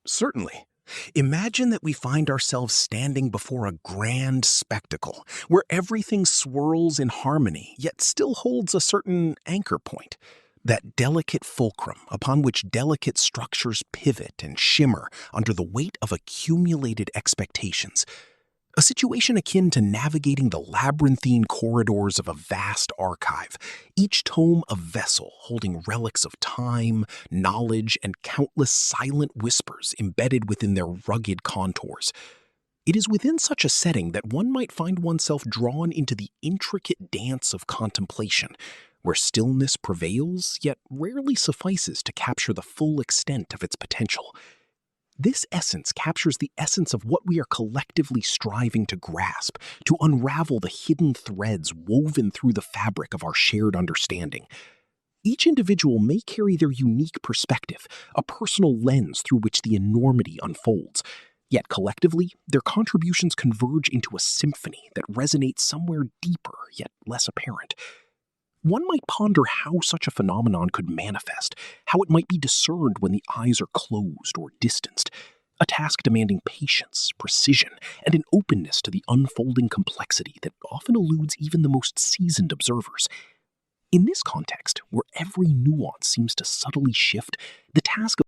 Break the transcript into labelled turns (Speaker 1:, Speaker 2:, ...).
Speaker 1: Certainly. Imagine that we find ourselves standing before a grand spectacle, where everything swirls in harmony, yet still holds a certain anchor point. That delicate fulcrum upon which delicate structures pivot and shimmer under the weight of accumulated expectations. A situation akin to navigating the labyrinthine corridors of a vast archive, each tome a vessel holding relics of time, knowledge, and countless silent whispers embedded within their rugged contours. It is within such a setting that one might find oneself drawn into the intricate dance of contemplation, where stillness prevails, yet rarely suffices to capture the full extent of its potential. This essence captures the essence of what we are collectively striving to grasp, to unravel the hidden threads woven through the fabric of our shared understanding. Each individual may carry their unique perspective, a personal lens through which the enormity unfolds. Yet collectively, their contributions converge into a symphony that resonates somewhere deeper, yet less apparent. One might ponder how such a phenomenon could manifest, how it might be discerned when the eyes are closed or distanced, a task demanding patience, precision, and an openness to the unfolding complexity that often eludes even the most seasoned observers. In this context, where every nuance seems to subtly shift, the task